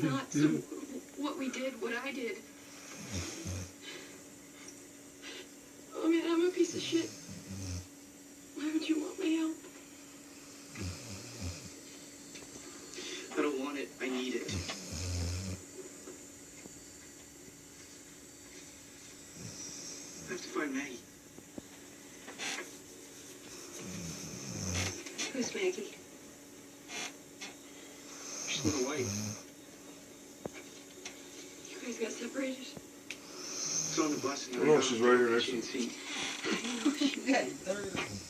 not. So what we did, what I did. Oh man, I'm a piece of shit. Why would you want my help? I don't want it. I need it. I have to find Maggie. Who's Maggie? She's went away. You guys got separated? She's on the bus and Oh, no, she's right here next to me. She didn't see me. I know she